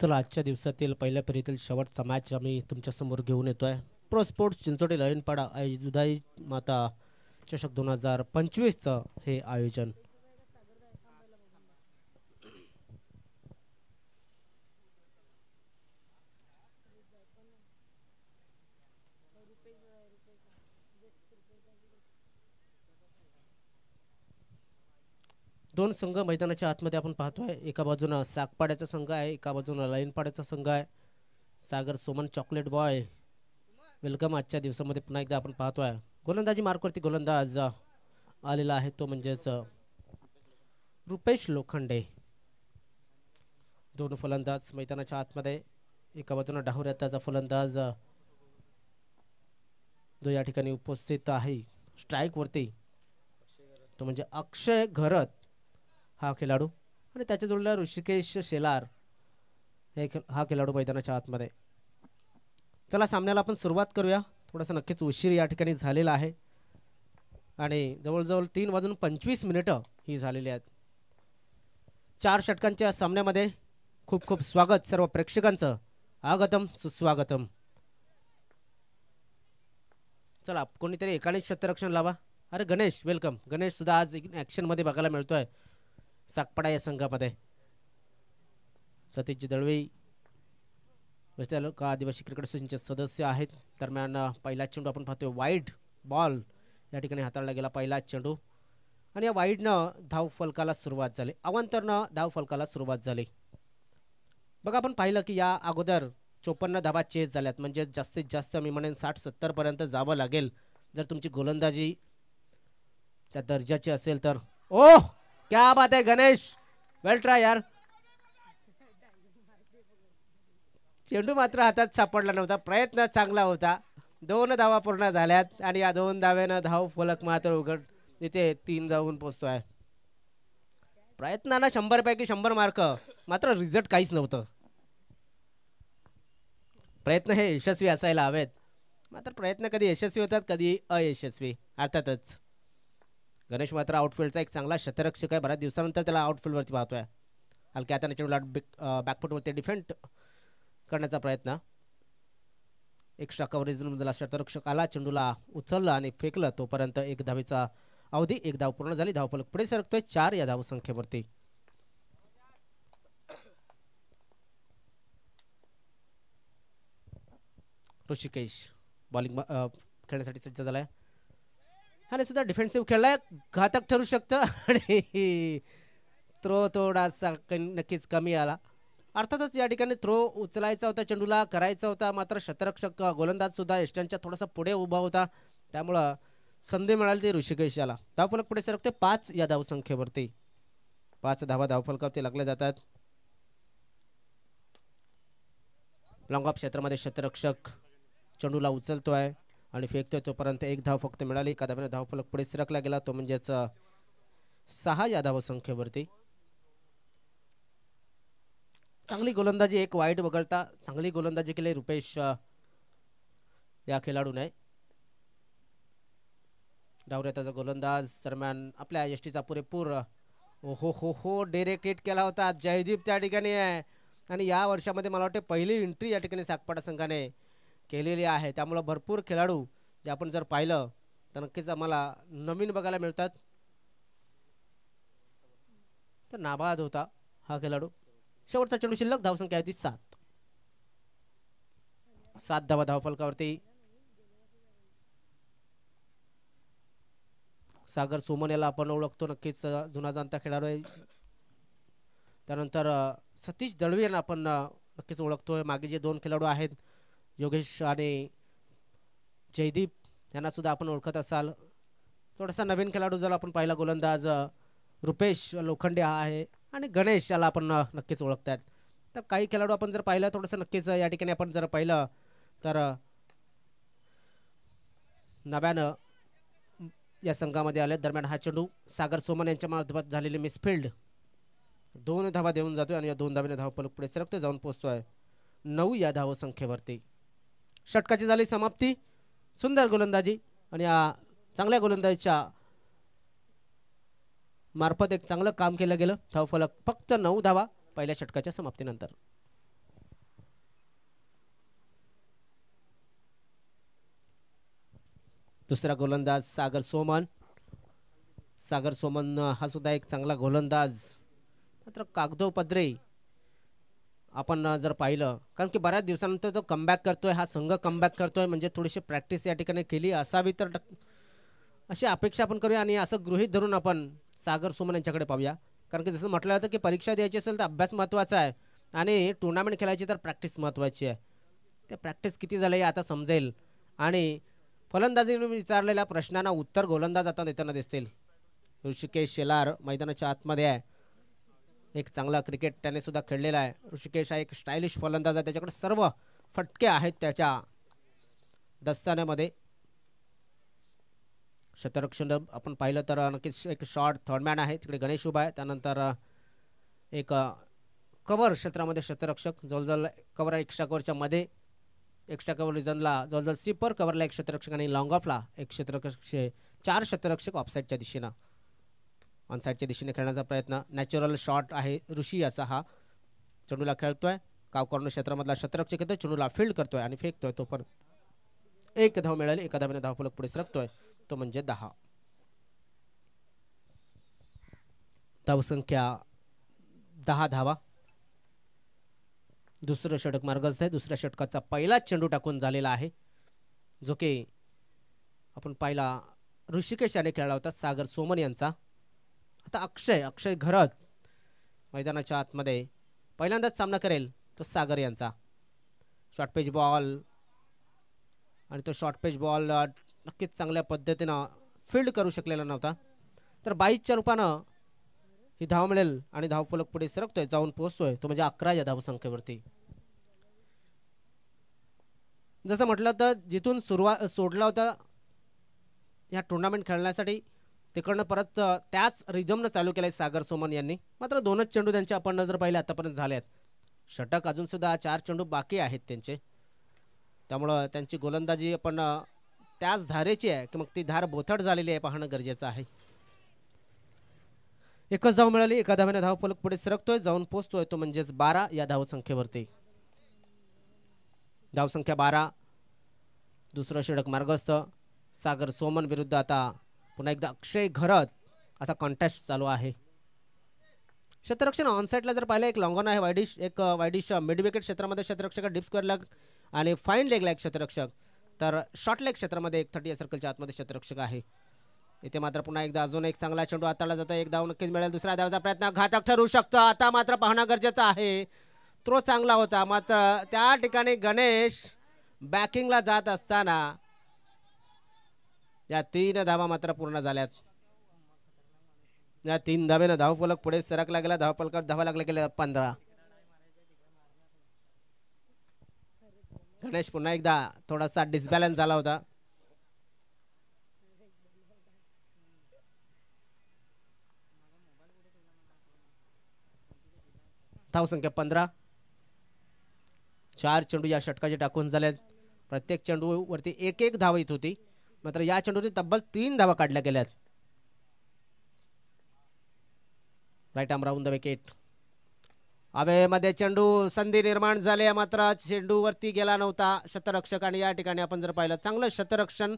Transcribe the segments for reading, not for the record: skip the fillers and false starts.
चला आजच्या दिवसातील पहिल्या फेरीतील शेवटचा मॅच आम्ही तुमच्यासमोर घेऊन येतोय. प्रो स्पोर्ट्स चिंचोटी लयनपाडा आयोजित दुधाई माता चषक 2025चं हे आयोजन. दोन संघ मैदानाच्या आतमध्ये आपण पाहतोय. एका बाजूनं सागपाड्याचा संघ आहे, एका बाजूनं लयनपाड्याचा संघ आहे. सागर सोमन चॉकलेट बॉय वेलकम. आजच्या दिवसामध्ये पुन्हा एकदा आपण पाहतोय गोलंदाजी मार्कवरती गोलंदाज आलेला आहे, तो म्हणजेच रुपेश लोखंडे. दोन फलंदाज मैदानाच्या आतमध्ये. एका बाजूनं डाहुऱ्याचा फलंदाज जो या ठिकाणी उपस्थित आहे स्ट्राईक वरती, तो म्हणजे अक्षय घरत हा खेळाडू, आणि त्याच्या जोडीला ऋषिकेश शेलार हा खेळाडू मैदानाच्या आतमध्ये. चला सामन्याला आपण सुरुवात करूया. थोडासा नक्कीच उशीर या ठिकाणी झालेला आहे आणि जवळजवळ 3:25 ही झालेली आहेत. 4 षटकांच्या सामन्यामध्ये खूप खूप स्वागत सर्व प्रेक्षकांचं. आगतम सुस्वागतम. चला कोणीतरी एकाने क्षेत्ररक्षण लावा. अरे गणेश वेलकम. गणेश सुद्धा आज ऍक्शन मध्ये बघायला मिळतोय सागपाडा या संघामध्ये. सतीश दळवी का आदिवासी क्रिकेट असोसिएशनचे सदस्य आहेत. दरम्यान पहिला चेंडू आपण पाहतोय वाईड बॉल या ठिकाणी हाताळला गेला पहिला चेंडू, आणि या वाईडनं धाव फलकाला सुरुवात झाली. अवांतरनं धाव फलकाला सुरुवात झाली. बघा आपण पाहिलं की या अगोदर 54 धावा चेस झाल्यात, म्हणजे जास्तीत जास्त मी म्हणेन 60-70 पर्यंत जावं लागेल जर तुमची गोलंदाजी च्या दर्जाची असेल तर. ओह क्या बात आहे गणेश, वेल ट्राय यार. चेंडू मात्र हातात सापडला नव्हता. प्रयत्न चांगला होता. 2 धावा पूर्ण झाल्यात आणि या 2 धाव्यानं धाव फलक मात्र उघड इथे 3 जाऊन पोहोचतोय. प्रयत्नांना 100 पैकी 100 मार्क, मात्र रिझल्ट काहीच नव्हतं. प्रयत्न हे यशस्वी असायला हवेत, मात्र प्रयत्न कधी यशस्वी होतात कधी अयशस्वी अर्थातच. गणेश मात्र आउटफील्डचा एक चांगला क्षेत्ररक्षक आहे. बऱ्याच दिवसानंतर त्याला आउटफील्डवरती पाहतोय. हलक्या हाताने चेंडूला बॅकफुटवरती डिफेंड करण्याचा प्रयत्न. एक्स्ट्रा कव्हरेज मधला क्षेत्ररक्षक आला, चेंडूला उचललं आणि फेकलं. तोपर्यंत 1 धावेचा अवधी, 1 धाव पूर्ण झाली. धावफलक पुढे सरकतोय 4 या धावसंख्येवरती. ऋषिकेश बॉलिंग खेळण्यासाठी सज्ज झालाय आणि सुद्धा डिफेन्सिव्ह खेळलाय. घातक ठरू शकतं आणि थ्रो थोडासा नक्कीच कमी आला. अर्थातच या ठिकाणी थ्रो उचलायचा होता, चेंडूला करायचा होता, मात्र क्षेत्ररक्षक गोलंदाज सुद्धा एस्टनच्या थोडासा पुढे उभा होता, त्यामुळं संधी मिळाली ती ऋषिकेश याला. धावफलक पुढे सरकते 5 या धावसंख्येवरती. 5 धावा धावफलकावरती लागल्या जातात. लॉंग ऑफ क्षेत्रामध्ये क्षेत्ररक्षक चेंडूला उचलतोय आणि फेकतोय. तोपर्यंत 1 धाव फक्त मिळाली. एका धावेने धावफलक पुढे सरकला गेला, तो म्हणजेच 6 या धावसंख्येवरती. चांगली गोलंदाजी, 1 वाईट वगळता चांगली गोलंदाजी केली रुपेश या खेळाडूने. डावऱ्याचा गोलंदाज दरम्यान आपल्या यष्टीचा पुरेपूर हो डायरेक्ट हिट केला होता. जयदीप त्या ठिकाणी आहे आणि या वर्षामध्ये मला वाटते पहिली एंट्री या ठिकाणी सागपाडा संघाने केलेली आहे. त्यामुळे भरपूर खेळाडू जे आपण जर पाहिलं तर नक्कीच आम्हाला नवीन बघायला मिळतात. तर नाबाद होता हा खेळाडू. शेवटचा चेंडू शिल्लक, धावसंख्या होती 7. 7 धावा धावफलकावरती. सागर सोमन याला आपण ओळखतो, नक्कीच जुना जाणता खेळाडू आहे. त्यानंतर सतीश दळवी यांना आपण नक्कीच ओळखतोय. मागे जे 2 खेळाडू आहेत योगेश आणि जयदीप यांना सुद्धा आपण ओळखत असाल. थोडासा नवीन खेळाडू जर आपण पाहिला गोलंदाज रुपेश लोखंडे हा आहे आणि गणेश याला आपण नक्कीच ओळखतात. तर काही खेळाडू आपण जर पाहिलं थोडंसं नक्कीच या ठिकाणी आपण जर पाहिलं तर नव्यानं या संघामध्ये आले. दरम्यान हा चेंडू सागर सोमन यांच्या मार्फत झालेली मिसफिल्ड 2 धावा देऊन जातोय आणि या 2 धावेने धावफलक पुढे सरकतोय, जाऊन पोहोचतोय 9 या धावसंख्येवरती. षटकाची झाली समाप्ती. सुंदर गोलंदाजी आणि या चांगल्या गोलंदाजीच्या मार्फत एक चांगलं काम केलं गेलं. धावफलक फक्त 9 धावा पहिल्या षटकाच्या समाप्तीनंतर. दुसरा गोलंदाज सागर सोमन. सागर सोमन हा सुद्धा एक चांगला गोलंदाज. मात्र कागदोपत्री आपण जर पाहिलं, कारण की बऱ्याच दिवसानंतर तो कमबॅक करतोय, हा संघ कमबॅक करतोय, म्हणजे थोडीशी प्रॅक्टिस या ठिकाणी केली असावी तर अशी अपेक्षा आपण करूया. आणि असं गृहीत धरून आपण सागर सुमन यांच्याकडे पाहूया. कारण की जसं म्हटलं जातं की परीक्षा द्यायची असेल तर अभ्यास महत्त्वाचा आहे आणि टुर्नामेंट खेळायची तर प्रॅक्टिस महत्त्वाची आहे. ते प्रॅक्टिस किती झालं हे आता समजेल. आणि फलंदाजीने विचारलेल्या प्रश्नांना उत्तर गोलंदाज आता देताना दिसतील. ऋषिकेश शेलार मैदानाच्या आतमध्ये आहे. एक चांगला क्रिकेट त्याने सुद्धा खेळलेला आहे. ऋषिकेश हा एक स्टायलिश फलंदाज आहे. त्याच्याकडे सर्व फटके आहेत त्याच्या दस्तान्यामध्ये. क्षेत्ररक्षण आपण पाहिलं तर नक्कीच एक शॉर्ट थर्डमॅन आहे. तिकडे गणेश उभा आहे. त्यानंतर एक कव्हर क्षेत्रामध्ये क्षेत्ररक्षक जवळजवळ कव्हर एक्स्ट्रा कव्हरच्या मध्ये, एक्स्ट्रा कव्हर रिजनला जवळजवळ सिपर कव्हरला एक क्षेत्ररक्षक आणि लॉंग ऑफला एक क्षेत्ररक्षक, 4 क्षेत्ररक्षक ऑफसाईडच्या दिशेनं ऑनसाईडच्या दिशेने खेळण्याचा प्रयत्न. नॅचरल शॉट आहे ऋषी याचा. हा चेंडूला खेळतोय, कावकॉर्नर क्षेत्रामधला क्षेत्ररक्षक येतोय, चेंडूला फील्ड करतोय आणि फेकतोय. तो पण एक धाव मिळाली. एका धावेने धावफलक पुढे सरकतोय, तो म्हणजे 10. धावसंख्या 10 धावा. दुसरं षटक मार्गस्थ आहे. दुसऱ्या षटकाचा पहिला चेंडू टाकून झालेला आहे, जो की आपण पाहिला ऋषिकेश याने खेळला होता, सागर सोमन यांचा. आता अक्षय घरत मैदानाच्या आतमध्ये पहिल्यांदाच सामना करेल तो सागर यांचा. शॉर्ट पेज बॉल, आणि तो शॉर्ट पेज बॉल नक्कीच चांगल्या पद्धतीनं फील्ड करू शकलेला नव्हता. तर 22च्या रूपानं ही धाव मिळेल आणि धावफलक पुढे सरकतोय, जाऊन पोहोचतोय, तो म्हणजे 11 या धावसंख्येवरती. जसं म्हटलं तर जिथून सुरुवात सोडला होता या टुर्नामेंट खेळण्यासाठी, तिकडनं परत त्याच रिदमनं चालू केलंय सागर सोमन यांनी. मात्र 2च चेंडू त्यांचे आपण नजर पाहिले आतापर्यंत झाले आहेत. षटक अजून सुद्धा 4 चेंडू बाकी आहेत त्यांचे. त्यामुळं त्यांची गोलंदाजी आपण त्याच धारेची आहे की मग ती धार बोथट झालेली आहे पाहणं गरजेचं आहे. एकच धाव मिळाली. एका धावेने धावफलक पुढे सरकतोय, जाऊन पोहोचतोय, तो म्हणजेच 12 या धावसंख्येवरती. धावसंख्या 12. दुसरं षटक मार्गस्थ. सागर सोमन विरुद्ध आता पुन्हा एकदा अक्षय घरत असा कॉन्टेस्ट चालू आहे. क्षेत्ररक्षण ऑनसाईडला जर पाहिलं, एक लॉंगॉन आहे वायडिश, एक वायडिश मिड विकेट क्षेत्रामध्ये क्षेत्ररक्षक, डीप स्क्वेअर लेग आणि फाईन लेगला एक क्षेत्ररक्षक, तर शॉर्ट लेग क्षेत्रामध्ये एक 30 सर्कलच्या आतमध्ये क्षेत्ररक्षक आहे. इथे मात्र पुन्हा एकदा अजून एक चांगला चेंडू हाताळला जातो. एक धाव नक्कीच मिळेल. दुसऱ्या धावाचा प्रयत्न घातक ठरू शकतो. आता मात्र पाहणं गरजेचं आहे. थ्रो चांगला होता, मात्र त्या ठिकाणी गणेश बॅकिंगला जात असताना या 3 धावा मात्र पूर्ण झाल्यात. या 3 धावेनं धावफलक पुढे सरकला गेला. धावफलकावर धावा लागला गेल्या 15. गणेश पुन्हा एकदा थोडासा डिसबॅलन्स झाला होता. धावसंख्या 15. 4 चेंडू या षटकाचे टाकून झालेत. प्रत्येक चेंडू वरती एक धाव येत होती, मात्र या चेंडूची तब्बल 3 धावा काढल्या गेल्यात. Right arm round the wicket. हवेमध्ये चेंडू, संधी निर्माण झाली, मात्र चेंडू वरती गेला नव्हता क्षेत्ररक्षक. आणि या ठिकाणी आपण जर पाहिलं, चांगलं क्षेत्ररक्षण,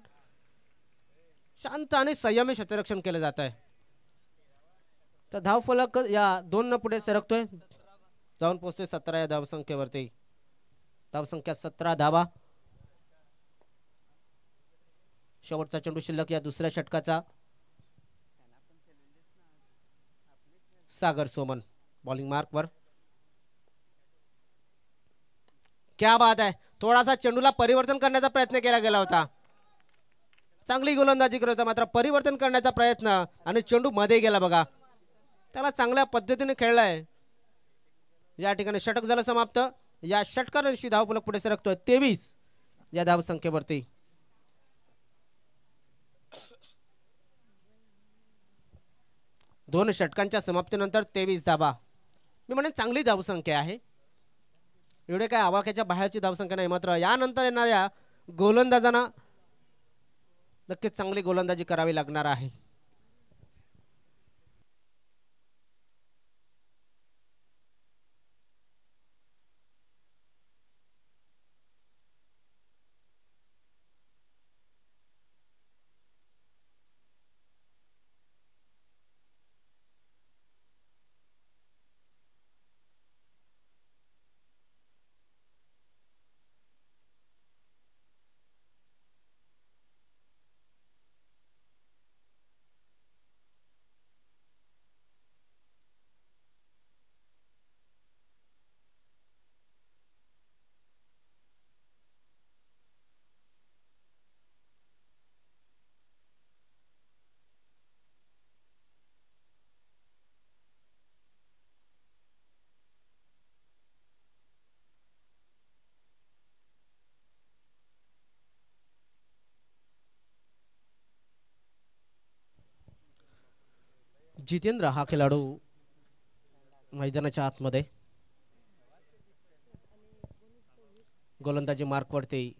शांत आणि संयमी क्षेत्ररक्षण केलं जात आहे. तर धावफलक या 2 पुढे सरकतोय, जाऊन पोहोचतोय 17 या धावसंख्येवरती. धावसंख्या 17 धावा. शेवटचा चेंडू शिल्लक या दुसऱ्या षटकाचा. सागर सोमन बॉलिंग मार्क वर. क्या बात आहे. थोडासा चेंडूला परिवर्तन करण्याचा प्रयत्न केला गेला होता. चांगली गोलंदाजी करत होता, मात्र परिवर्तन करण्याचा प्रयत्न आणि चेंडू मध्ये गेला बघा. त्याला चांगल्या पद्धतीने खेळलाय. या ठिकाणी षटक झालं समाप्त. या षटकारांशी धावफलक पुढे सरकतोय 23 या धावसंख्येवरती. दोन षटकांच्या समाप्तीनंतर 23 धावा. मी म्हणेन चांगली धावसंख्या आहे. एवढे काय आवाक्याच्या बाहेरची धावसंख्या नाही, मात्र यानंतर येणाऱ्या गोलंदाजांना नक्कीच चांगली गोलंदाजी करावी लागणार आहे. जितेंद्र हा खेळाडू मैदानाच्या आतमध्ये. गोलंदाजी मार्कवरती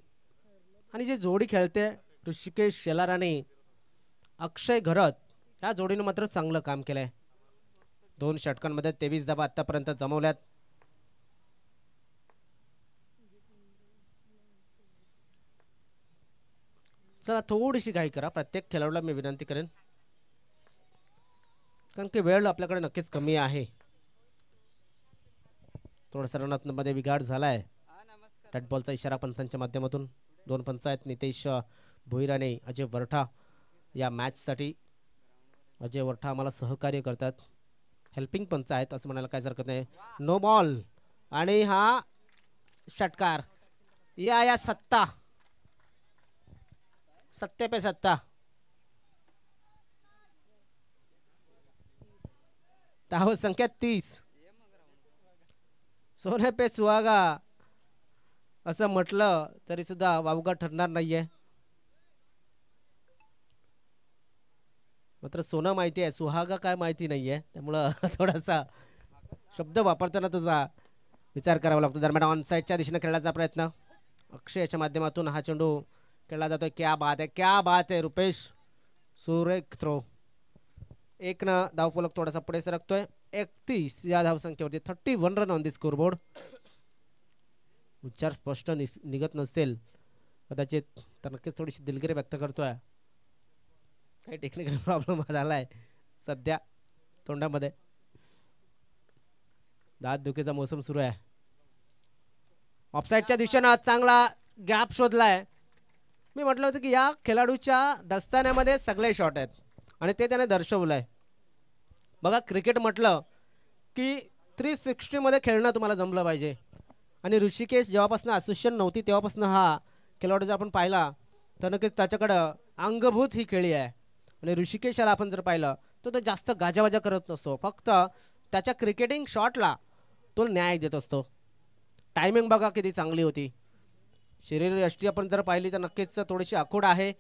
आणि जे जोडी खेळते ऋषिकेश शेलार आणि अक्षय घरत, या जोडीने मात्र चांगलं काम केलंय. 2 षटकांमध्ये 23 धावा आतापर्यंत जमवल्यात. चला थोडीशी घाई करा, प्रत्येक खेळाडूला मी विनंती करेन, कारण की वेळ आपल्याकडे नक्कीच कमी आहे. थोडासा रनआउटमध्ये बिघाड झालाय. डॉट बॉलचा इशारा पंचांच्या माध्यमातून. 2 पंच आहेत, नितेश भोईर आणि अजय वरठा या मॅचसाठी. अजय वरठा आम्हाला सहकार्य करतात, हेल्पिंग पंच आहेत असं म्हणायला काहीच हरकत नाही. नो बॉल आणि हा षटकार. या सत्ता, सत्ते पे सत्ता. धाव संख्या 30. सोने पे सुहागा असं म्हटलं तरी सुद्धा वावगा ठरणार नाहीये. मात्र सोनं माहिती आहे, सुहागा काय माहिती नाहीये, त्यामुळं थोडासा शब्द वापरताना तुझा विचार करावा लागतो. दरम्यान ऑन साईडच्या दिशेने खेळण्याचा प्रयत्न अक्षयच्या माध्यमातून हा चेंडू खेळला जातोय. क्या बात आहे, क्या बात आहे रुपेश, सुरेख थ्रो. 1 न धावफलक थोडासा पुढे सरकतोय. 31 या धावसंख्येवरती 31 रन ऑन दी स्कोरबोर्ड. उच्चार स्पष्ट निघत नसेल कदाचित, तर नक्कीच थोडीशी दिलगिरी व्यक्त करतोय. काही टेक्निकल प्रॉब्लेम झालाय सध्या तोंडामध्ये. दात दुखीचा मोसम सुरू आहे. ऑफसाईडच्या दिशेनं चांगला गॅप शोधलाय. मी म्हटलं होतं की या खेळाडूच्या दस्तान्यामध्ये सगळे शॉट आहेत आणि ते त्याने दर्शवलंय. बघा, क्रिकेट म्हटलं की 360 मध्ये खेळणं तुम्हाला जमलं पाहिजे. आणि ऋषिकेश जेव्हापासून असोसिएशन नव्हती तेव्हापासून हा खेळाडू जर आपण पाहिला तर नक्कीच त्याच्याकडं अंगभूत ही खेळी आहे. आणि ऋषिकेशला आपण जर पाहिलं तर तो जास्त गाजावाजा करत नसतो, फक्त त्याच्या क्रिकेटिंग शॉटला तो न्याय देत असतो. टायमिंग बघा किती चांगली होती. शरीर यष्टी आपण जर पाहिली तर नक्कीच थोडीशी आखूड आहे,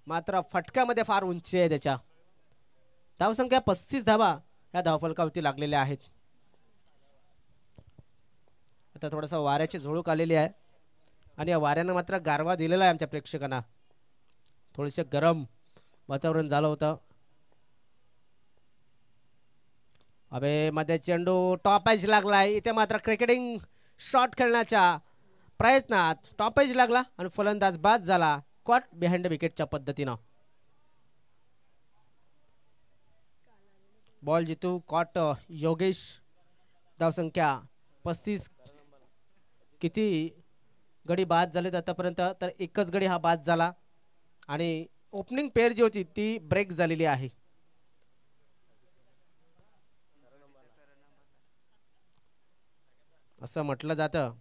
मात्र फटक्यामध्ये फार उंची आहे त्याच्या. धावसंख्या 35 धावा या धावफलकावरती लागलेल्या आहेत. आता थोडासा वाऱ्याची झुळूक आलेली आहे आणि या वाऱ्यानं मात्र गारवा दिलेला आहे आमच्या प्रेक्षकांना. थोडेसे गरम वातावरण झालं होतं. अबे मध्ये चेंडू टॉप एज लागलाय. इथे मात्र क्रिकेटिंग शॉट खेळण्याच्या प्रयत्नात टॉप एज लागला आणि फलंदाज बाद झाला कॉट बिहाइंड विकेटच्या पद्धतीनं. बॉल जितू कॉट योगेश. धावसंख्या 35. किती गडी बाद झालेत आतापर्यंत, तर एकच गडी हा बाद झाला आणि ओपनिंग पेअर जी होती ती ब्रेक झालेली आहे. असं म्हटलं जातं.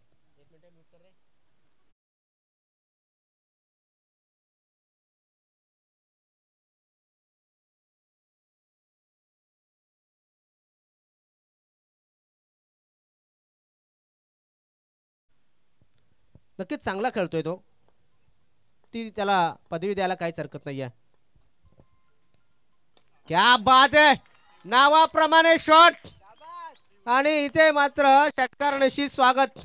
नक्कीच चांगला खेळतोय तो, ती त्याला पदवी द्यायला काहीच हरकत नाहीये. क्या बात आहे, नावाप्रमाणे शॉट आणि इथे मात्र षटकाराशी स्वागत.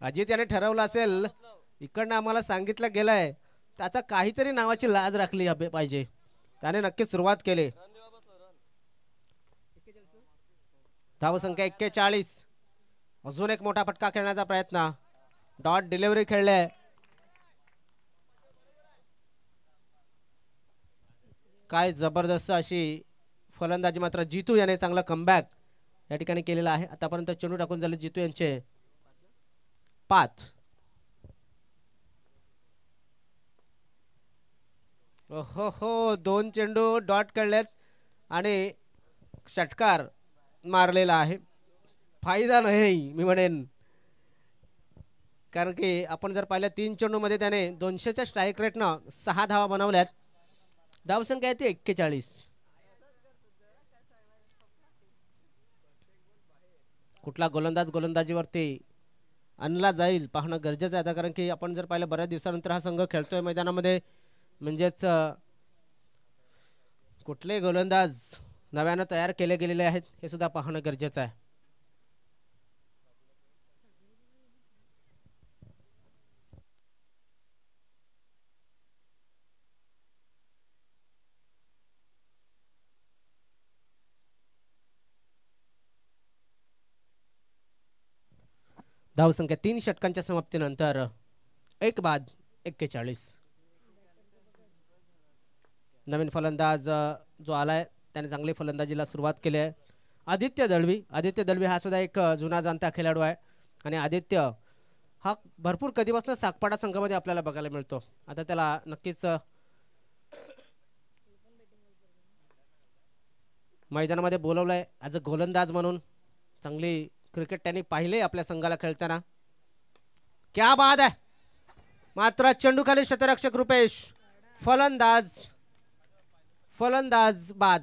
अजित याने ठरवलं असेल, इकडनं आम्हाला सांगितलं गेलंय, त्याचा काहीतरी नावाची लाज राखली पाहिजे. त्याने नक्की सुरुवात केली. धावसंख्या 41. अजून एक मोठा फटका खेळण्याचा प्रयत्न. डॉट डिलिव्हरी खेळले. काय जबरदस्त अशी फलंदाजी मात्र जितू याने चांगला कमबॅक या ठिकाणी केलेला आहे. आतापर्यंत चेंडू टाकून झाले जितू यांचे 5. हो 2 चेंडू डॉट खेळलेत आणि षटकार मारलेला आहे. फायदा नाही मी म्हणेन, कारण की आपण जर पाहिलं 3 चेंडू मध्ये त्याने 200च्या स्ट्राईक रेटनं 6 धावा बनवल्यात. धावसंख्या आहे ती 41. कुठला गोलंदाज गोलंदाजीवरती आणला जाईल पाहणं गरजेचं आहे, कारण की आपण जर पाहिलं बऱ्याच दिवसानंतर हा संघ खेळतोय मैदानामध्ये. म्हणजेच कुठले गोलंदाज नव्यानं तयार केले गेलेले आहेत हे सुद्धा पाहणं गरजेचं आहे. धावसंख्या 3 षटकांच्या समाप्तीनंतर 1 बाद 41. नवीन फलंदाज जो आलाय त्याने चांगली फलंदाजीला सुरुवात केली आहे. आदित्य दळवी हा सुद्धा एक जुना जाणता खेळाडू आहे आणि आदित्य हा भरपूर कधीपासून सागपाडा संघामध्ये आपल्याला बघायला मिळतो. आता त्याला नक्कीच मैदानामध्ये बोलवलंय ॲज अ गोलंदाज म्हणून. चांगली क्रिकेट त्यांनी पाहिले आपल्या संघाला खेळताना. क्या बाद आहे. मात्र चेंडूखाली शतरक्षक रुपेश फलंदाज बाद.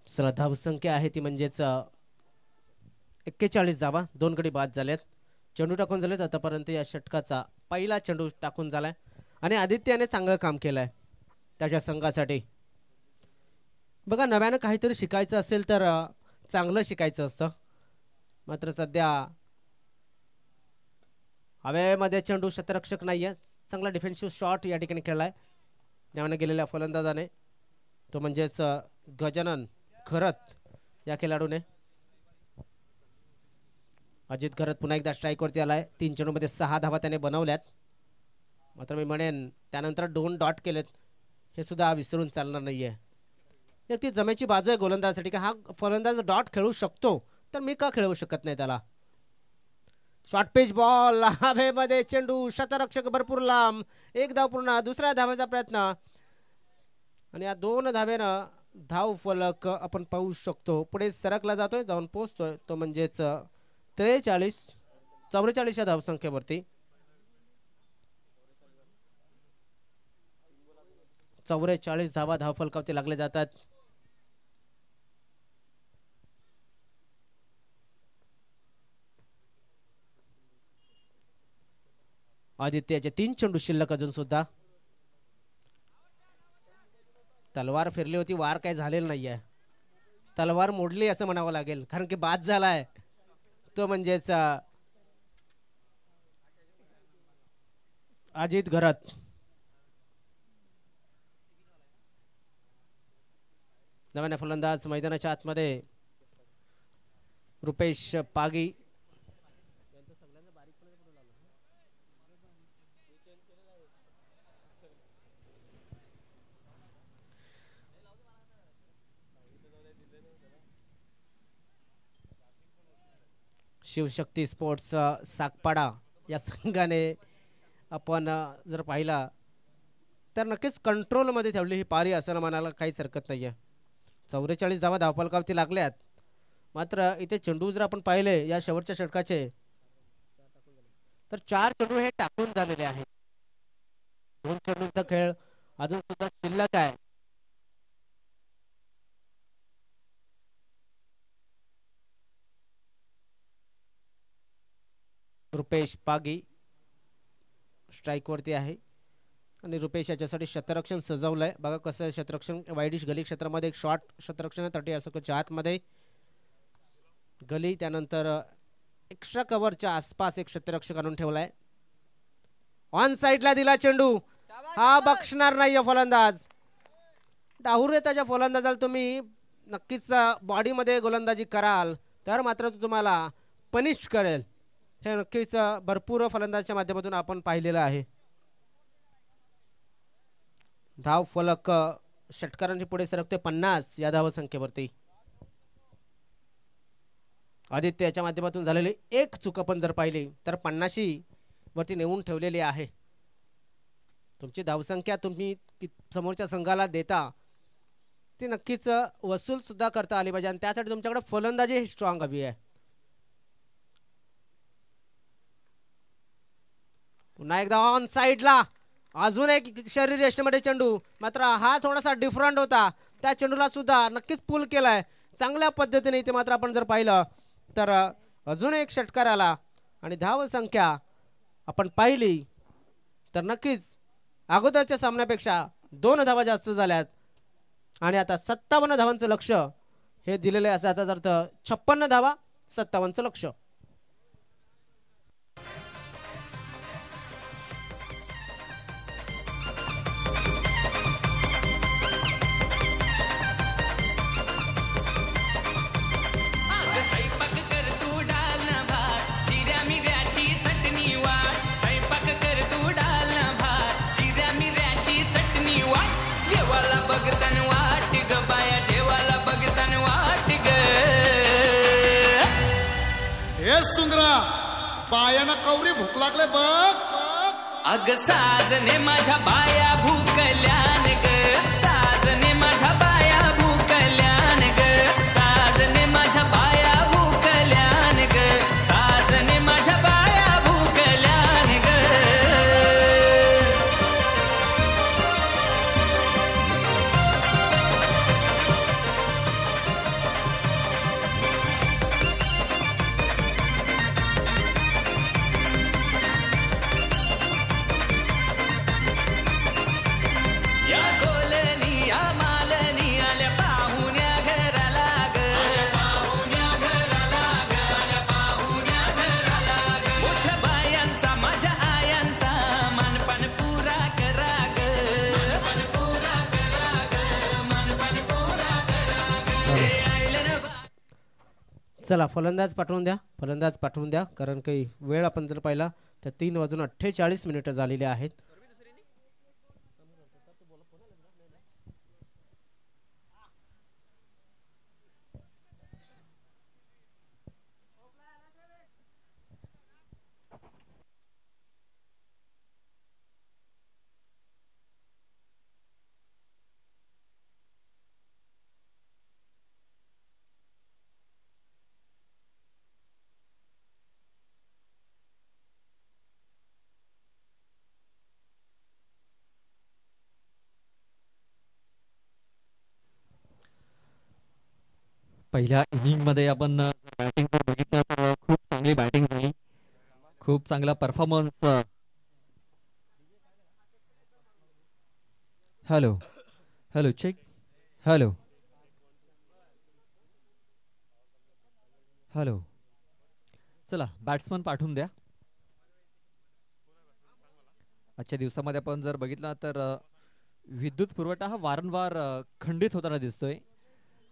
चला धावसंख्या आहे ती म्हणजेच 41 धावा. 2 गडी बाद झालेत. चेंडू टाकून झालेत आतापर्यंत या षटकाचा पहिला चेंडू टाकून झालाय आणि आदित्याने चांगलं काम केलंय त्याच्या संघासाठी. बघा नव्यानं काहीतरी शिकायचं असेल तर चांगलं शिकायचं असतं. मात्र सध्या हवेमध्ये चेंडू शतरक्षक नाहीये. चांगला डिफेन्सिव्ह शॉट या ठिकाणी खेळलाय नव्यानं गेलेल्या फलंदाजाने तो म्हणजेच गजानन खरत या खेळाडूने. अजित खरत पुन्हा एकदा स्ट्राईकवरती आलाय. 3 चेंडूमध्ये 6 धावा त्याने बनवल्यात. मात्र मी म्हणेन त्यानंतर 2 डॉट केलेत हे सुद्धा विसरून चालणार नाहीये. ती जमेची बाजू आहे गोलंदाजासाठी की हा फलंदाज डॉट खेळू शकतो तर मी का खेळवू शकत नाही त्याला. शॉर्ट पिच बॉल हवेमध्ये चेंडू शतरक्षक भरपूर लांब. 1 धाव पूर्ण. दुसऱ्या धावेचा प्रयत्न आणि या 2 धावेनं धाव फलक आपण पाहू शकतो पुढे सरकला जातोय जाऊन पोहोचतोय तो म्हणजेच 44 या धावसंख्येवरती. 44 धावा धावफलकावरती लागले जातात. आदित्याचे 3 चेंडू शिल्लक अजून सुद्धा. तलवार फिरली होती वार काही झालेला नाहीये. तलवार मोडली असं म्हणावं लागेल कारण की बाद झालाय तो म्हणजेच अजित घरत. नव्याने फलंदाज मैदानाच्या आतमध्ये रुपेश पागी. शिवशक्ती स्पोर्ट्स सागपाडा या संघाने आपण जर पाहिला तर नक्कीच कंट्रोलमध्ये ठेवली ही पारी असं म्हणायला काहीच हरकत नाही आहे. 44 धावा धावफलकावरती लागल्यात. मात्र इथे चेंडू जर आपण पाहिले या शेवटच्या षटकाचे तर 4 चेंडू हे टाकून झालेले आहेत. 2 चेंडूंचा खेळ अजून सुद्धा शिल्लक आहे. रुपेश पागी स्ट्राईक वरती आहे आणि रुपेश याच्यासाठी क्षेत्ररक्षण सजवलंय. बघा कसं क्षेत्ररक्षण वाईडिश गली क्षेत्रामध्ये एक शॉर्ट क्षेत्ररक्षण आहे 30 सर्कलच्या आतमध्ये गली. त्यानंतर एक्स्ट्रा कव्हरच्या आसपास एक क्षेत्ररक्षक आणून ठेवलाय. ऑन साइडला दिला चेंडू, हा बक्षणार नाहीये फलंदाज. डाहुरे त्याच्या फलंदाजाला तुम्ही नक्कीच बॉडीमध्ये गोलंदाजी कराल तर मात्र तो तुम्हाला पनिश करेल. हे नक्कीच भरपूर फलंदाजाच्या माध्यमातून आपण पाहिलेलं आहे. धाव फलक षटकारांची पुढे सरकते 50 या धाव संख्येवरती. आदित्य याच्या माध्यमातून झालेली एक चूक आपण जर पाहिली तर 50 वरती नेऊन ठेवलेली आहे. तुमची धावसंख्या तुम्ही समोरच्या संघाला देता ती नक्कीच वसूल सुद्धा करता आली पाहिजे आणि त्यासाठी तुमच्याकडे फलंदाजी स्ट्रॉंग हवी आहे. पुन्हा एकदा ऑन साइडला अजून एक शरीर यष्टीमध्ये चेंडू, मात्र हा थोडासा डिफरंट होता. त्या चेंडूला सुद्धा नक्कीच पुल केलाय चांगल्या पद्धतीने. इथे मात्र आपण जर पाहिलं तर अजून एक षटकार आला आणि धाव संख्या आपण पाहिली तर नक्कीच अगोदरच्या सामन्यापेक्षा 2 धावा जास्त झाल्यात आणि आता 57 धावांचं लक्ष हे दिलेलं आहे. असा अर्थ 56 धावा 57चं लक्ष. बायाना कवरी भूक लागले बघ. अग साजने माझ्या बाया भूकल्यान ग, साजने माझ्या बाया भूकल्यान ग, साजने माझ्या बाया भूकल्यान ग, साजने माझ्या बाया भूकल्यान ग. चला फलंदाज पाठवून द्या, फलंदाज पाठवून द्या, कारण काही वेळ आपण जर पाहिला तर 3:48 झालेले आहेत. पहिल्या इनिंग मध्ये आपण बॅटिंग बघितलं तर खूप चांगली बॅटिंग झाली, खूप चांगला performance. Hello hello check, hello hello. चला बॅट्समन पाठवून द्या. आजच्या दिवसामध्ये आपण जर बघितलं तर विद्युत पुरवठा हा वारंवार खंडित होताना दिसतोय,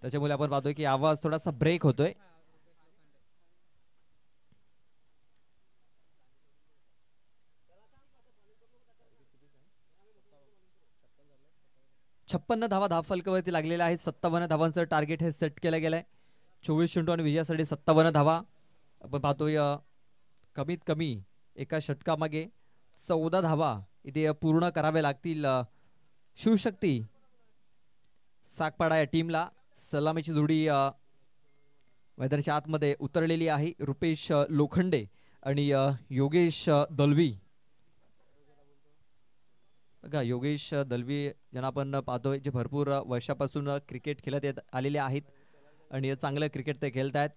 त्याच्यामुळे आपण पाहतोय की आवाज थोडासा ब्रेक होतोय. छप्पन्न धावा धावफलकावरती लागलेल्या आहेत. 57 धावांचं टार्गेट हे सेट केलं गेलंय. 24 चेंडू आणि विजयासाठी 57 धावा. आपण पाहतोय कमीत कमी एका षटकामागे 14 धावा इथे पूर्ण करावे लागतील. शिवशक्ती सागपाडा या टीमला सलामीची जोडी मैदानाच्या आतमध्ये उतरलेली आहे. रुपेश लोखंडे आणि योगेश दलवी. बघा योगेश दलवी ज्यांना आपण पाहतोय जे भरपूर वर्षापासून क्रिकेट खेळत येत आलेले आहेत आणि चांगलं क्रिकेट ते खेळत आहेत.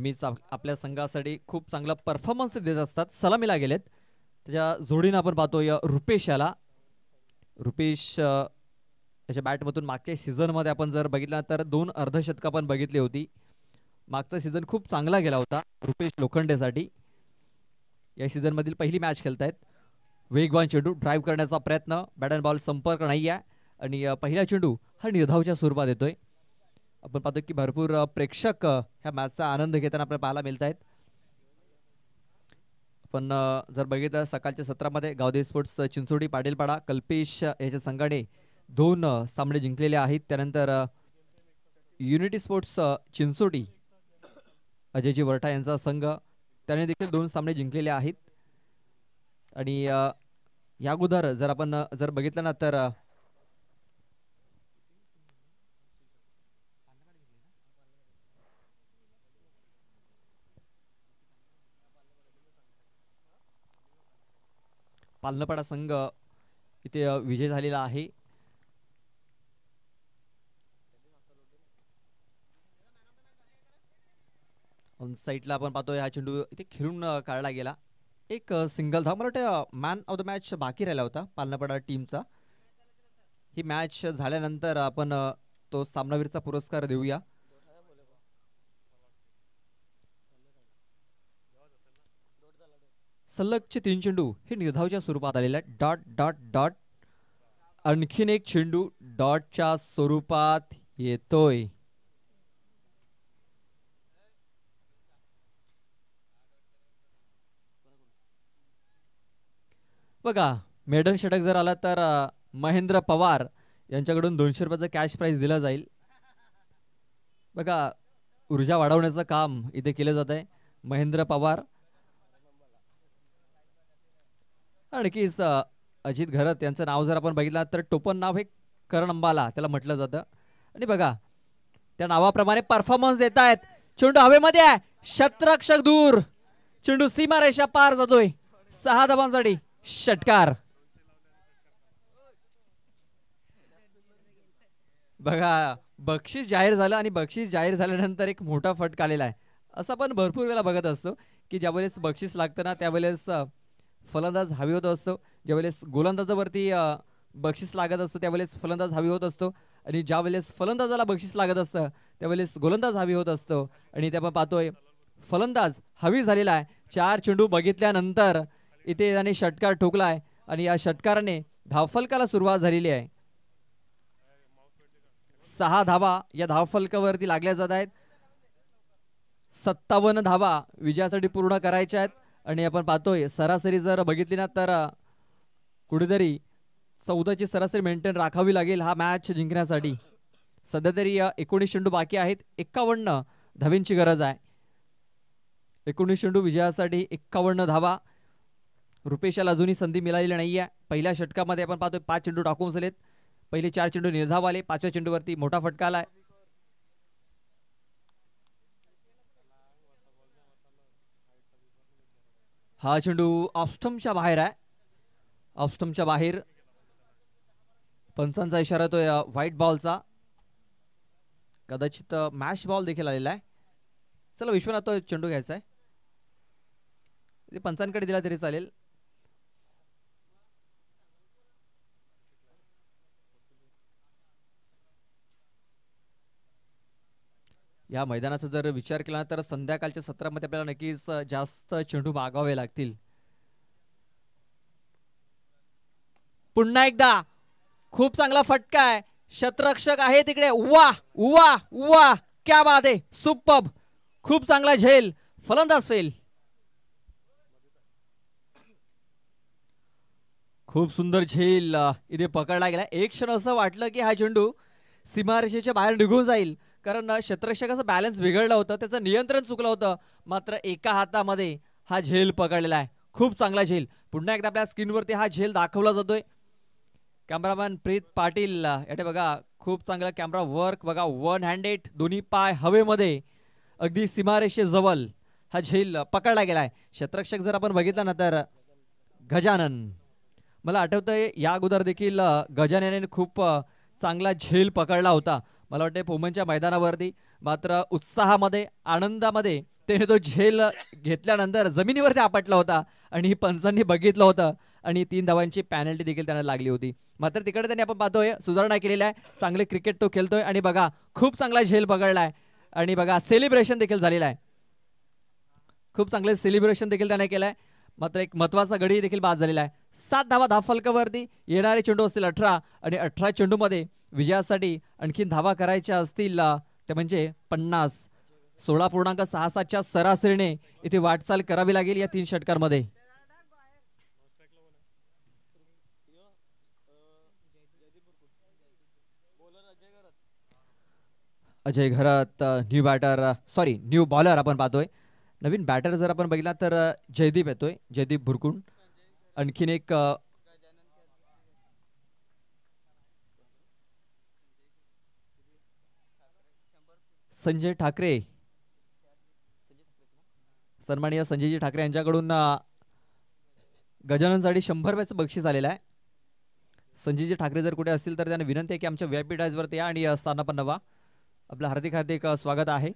नेहमीच आपल्या संघासाठी खूप चांगला परफॉर्मन्स देत असतात. सलामीला गेलेत. त्याच्या जोडीनं आपण पाहतोय रुपेश याला. रुपेश त्याच्या बॅटमधून मागच्या सीझनमध्ये आपण जर बघितलं तर 2 अर्धशतकं आपण बघितली होती. मागचा सीझन खूप चांगला गेला होता रुपेश लोखंडेसाठी. या सीझनमधील पहिली मॅच खेळतायत. वेगवान चेंडू ड्राईव्ह करण्याचा प्रयत्न, बॅट अँड बॉल संपर्क नाही आहे आणि पहिला चेंडू हा निर्धावच्या स्वरूपात येतोय. आपण पाहतो की भरपूर प्रेक्षक ह्या मॅचचा आनंद घेताना आपल्याला पाहायला मिळत आहेत. पण जर बघितलं सकाळच्या सत्रामध्ये गावदेवी स्पोर्ट्स चिंचोडी पाटीलपाडा कल्पेश याच्या संघाने 2 सामने जिंकलेले आहेत. त्यानंतर युनिटी स्पोर्ट्स चिंचोडी अजयजी वरठा यांचा संघ त्याने देखील 2 सामने जिंकलेले आहेत. आणि या अगोदर जर आपण जर बघितलं ना तर पालनपाडा संघ इथे विजय झालेला आहे. ऑन साईडला आपण पाहतोय हा चेंडू इथे खेळून काढला गेला. एक सिंगल धाव. मला वाटतं मॅन ऑफ द मॅच बाकी राहिला होता पालनपाडा टीमचा. ही मॅच झाल्यानंतर आपण तो सामनावीरचा पुरस्कार देऊया. सलगचे 3 चेंडू हे निर्धावच्या स्वरूपात आलेले आहेत. Dot dot dot. आणखीन एक चेंडू डॉटच्या स्वरूपात येतोय. बघा मेडन षटक जर आला तर महेंद्र पवार यांच्याकडून 200 रुपयाचं कॅश प्राइज दिलं जाईल. बघा ऊर्जा वाढवण्याचं काम इथे केलं जात आहे. महेंद्र पवार आणखीच अजित घरत यांचं नाव जर आपण बघितलं तर टोपण नाव हे करण अंबाला त्याला म्हटलं जातं. आणि बघा त्या नावाप्रमाणे परफॉर्मन्स देत आहेत. चेंडू हवेमध्ये आहे. शतरक्षक दूर. चेंडू सीमारेषा पार जातोय. 6 धावांसाठी षटकार. बघा बक्षीस जाहीर झालं आणि बक्षीस जाहीर झाल्यानंतर एक मोठा फटका आलेला आहे. असं आपण भरपूर वेळा बघत असतो की ज्यावेळेस बक्षीस लागतं ना त्यावेळेस फलंदाज हवी होत असतो. ज्यावेळेस गोलंदाजावरती बक्षीस लागत असतं त्यावेळेस फलंदाज हवी होत असतो. आणि ज्यावेळेस फलंदाजाला बक्षीस लागत असतं त्यावेळेस गोलंदाज हवी होत असतो. आणि ते आपण पाहतोय फलंदाज हवी झालेला आहे. 4 चेंडू बघितल्यानंतर इथे त्याने षटकार ठोकलाय आणि या षटकाराने धावफलकाला सुरुवात झालेली आहे. 6 धावा या धावफलकावरती लागल्या जात आहेत. 57 धावा विजयासाठी पूर्ण करायच्या आहेत. आणि आपण पाहतोय सरासरी जर बघितली ना तर कुठेतरी 14ची सरासरी मेंटेन राखावी लागेल हा मॅच जिंकण्यासाठी. सध्या तरी 19 चेंडू बाकी आहेत. 51 धावांची गरज आहे. 19 चेंडू विजयासाठी 51 धावा. रुपेशाला अजूनही संधी मिळालेली नाहीये. पहिल्या षटकामध्ये आपण पाहतोय 5 चेंडू टाकून झालेत. पहिले 4 चेंडू निर्धाव आले. 5व्या चेंडूवरती मोठा फटका आलाय. हा चेंडू ऑफस्टम्पच्या बाहेर आहे. ऑफस्टम्पच्या बाहेर. पंचांचा इशारा तो व्हाईट बॉलचा. कदाचित मॅश बॉल देखील आलेला आहे. चला विश्वनाथ तो चेंडू घ्यायचा आहे. पंचांकडे दिला तरी चालेल. या मैदानाचा जर विचार केला तर संध्याकाळच्या सत्रामध्ये आपल्याला नक्कीच जास्त चेंडू मागावे लागतील. पुन्हा एकदा खूप चांगला फटका आहे. शतरक्षक आहे तिकडे. वा वा वा क्या बात आहे. सुपर्ब. खूप चांगला झेल. फलंदाज फेल. खूप सुंदर झेल इथे पकडला गेला. एक क्षण असं वाटलं की हा चेंडू सीमारेषेच्या बाहेर निघून जाईल कारण शतरक्षकाचं बॅलन्स बिघडलं होतं. त्याचं नियंत्रण चुकलं होतं. मात्र एका हातामध्ये हा झेल पकडलेला आहे. खूप चांगला झेल. पुन्हा एकदा आपल्या स्क्रीनवरती हा झेल दाखवला जातोय. कॅमेरामॅन प्रीत पाटील याने बघा खूप चांगला कॅमेरा वर्क बघा. 1 हँडेड दोन्ही पाय हवेमध्ये अगदी सीमारेषेजवळ हा झेल पकडला गेलाय. शतरक्षक जर आपण बघितलं ना तर गजानन. मला आठवतंय या अगोदर देखील गजानने खूप चांगला झेल पकडला होता. मला वाटते पोमनच्या मैदानावरती. मात्र उत्साहामध्ये आनंदामध्ये त्याने तो झेल घेतल्यानंतर जमिनीवरती आपटला होता आणि पंचांनी बघितलं होतं आणि 3 धावांची पॅनल्टी देखील त्यांना लागली होती. मात्र तिकडे त्यांनी आपण पाहतोय सुधारणा केलेली आहे. चांगले क्रिकेट तो खेळतोय आणि बघा खूप चांगला झेल पकडलाय आणि बघा सेलिब्रेशन देखील झालेलं आहे. खूप चांगले सेलिब्रेशन देखील त्याने केलंय. मात्र एक महत्वाचा गडी देखील बाद झालेला आहे. 7 धावा धावफलकावरती. येणारे चेंडू असतील 18 आणि 18 चेंडूमध्ये विजयासाठी आणखीन धावा करायच्या असतील ते म्हणजे 50. 16.67च्या सरासरीने इथे वाटचाल करावी लागेल या 3 षटकांमध्ये. अजय घरात न्यू बॉलर आपण पाहतोय. नवीन बॅटर जर आपण बघितला तर जयदीप येतोय, जयदीप भुरकुंड. आणखीन एक संजय ठाकरे, सन्माननीय संजयजी ठाकरे यांच्याकडून गजाननसाठी 100 रुपयाचं बक्षीस आलेलं आहे. संजयजी ठाकरे जर कुठे असतील तर त्यांना विनंती आहे की आमच्या VIP डायसवरती या आणि स्थान पण नवा. आपलं हार्दिक हार्दिक स्वागत आहे.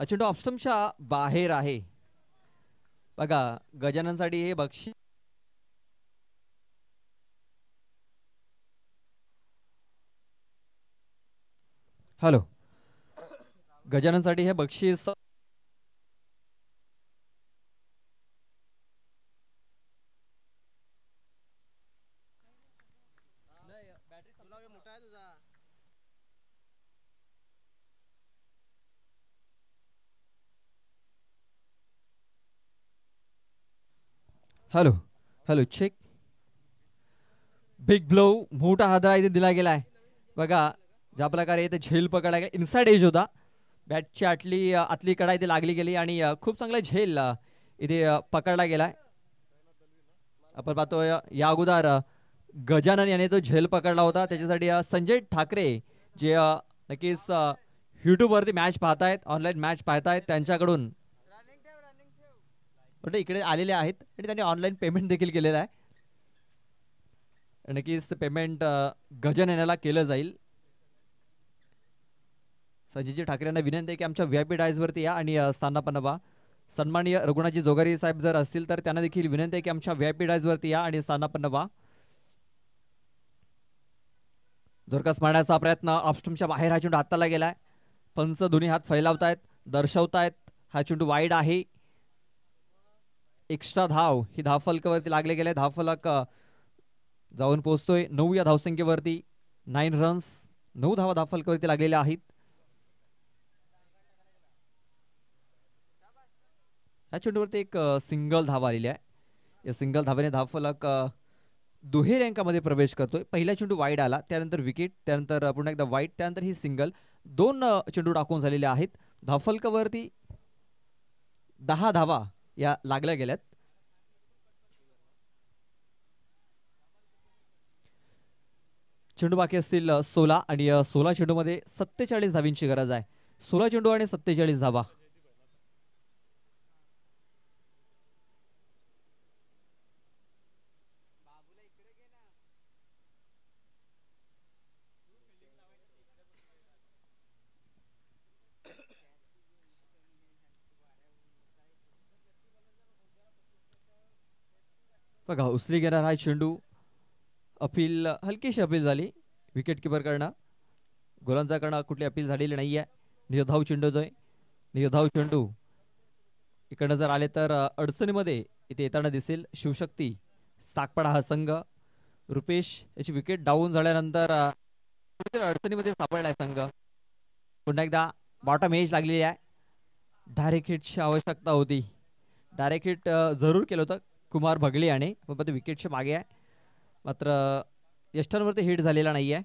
चेंडू ऑफस्टम्पच्या बाहेर आहे. बघा गजाननसाठी हे बक्षीस हॅलो गजाननसाठी हे बक्षीस hello hello check. Big blow मोठा हादरा इथे दिला गेलाय. बघा ज्या प्रकारे इथे झेल पकडला गेला, इनसाइड एज होता. बॅटची आतली कडा इथे लागली गेली आणि खूप चांगला झेल इथे पकडला गेलाय. आपण पाहतोय या अगोदर गजानन याने तो झेल पकडला होता. त्याच्यासाठी संजय ठाकरे जे नक्कीच YouTube वरती मॅच पाहतायत, ऑनलाईन मॅच पाहतायत, त्यांच्याकडून इकडे आलेले आहेत आणि त्यांनी ऑनलाईन पेमेंट देखील केलेलं आहे. नक्कीच पेमेंट गजानन याला केलं जाईल. संजयजी ठाकरे यांना विनंती आहे की आमच्या VIP डायसवरती या आणि स्थान पण नवा. सन्माननीय रघुनाथजी जोगारी साहेब जर असतील तर त्यांना देखील विनंती आहे की आमच्या VIP डायसवरती या आणि स्थान पण नवा. जोरकस मारण्याचा प्रयत्न ऑफस्टम्पच्या बाहेर हा चेंडू हाताला गेलाय. पंच दोन्ही हात फैलावतायत, दर्शवतायत हा चेंडू वाईड आहे. एक्स्ट्रा धाव ही धावफलकावरती लागले गेले. धावफलक जाऊन पोहोचतोय 9 या धावसंख्येवरती. 9 रन्स, 9 धावा धावफलकावरती लागलेल्या आहेत. या चेंडूवरती एक सिंगल धावा आलेली आहे. या सिंगल धाव्याने धावफलक दुहेरी अंकामध्ये प्रवेश करतोय. पहिला चेंडू वाईड आला, त्यानंतर विकेट, त्यानंतर पुन्हा एकदा वाईड, त्यानंतर ही सिंगल. 2 चेंडू टाकून झालेले आहेत. धावफलकावरती 10 धावा या लागल्या गेल्यात. चेंडू बाकी असतील 16 आणि 16 चेंडूमध्ये 47 धावींची गरज आहे. 16 चेंडू आणि 47 धावा. बघा उचली घेणार हा चेंडू. अपील, हलकीशी अपील झाली विकेट किपरकडनं. गोलंदाजाकडनं कुठली अपील झालेली नाही आहे. निर्धाव चेंडू होतोय. निर्धाव चेंडू इकडनं जर आले तर अडचणीमध्ये इथे येताना दिसेल शिवशक्ती साकपाडा हा संघ. रुपेश याची विकेट डाऊन झाल्यानंतर अडचणीमध्ये सापडलाय संघ. पुन्हा एकदा बॉटम एज लागलेली आहे. डायरेक्ट हिटची आवश्यकता होती. डायरेक्ट हिट जरूर केलं होतं कुमार भगले याने, पण विकेटच्या मागे आहे. मात्र यष्टांवरती हिट झालेला नाही आहे.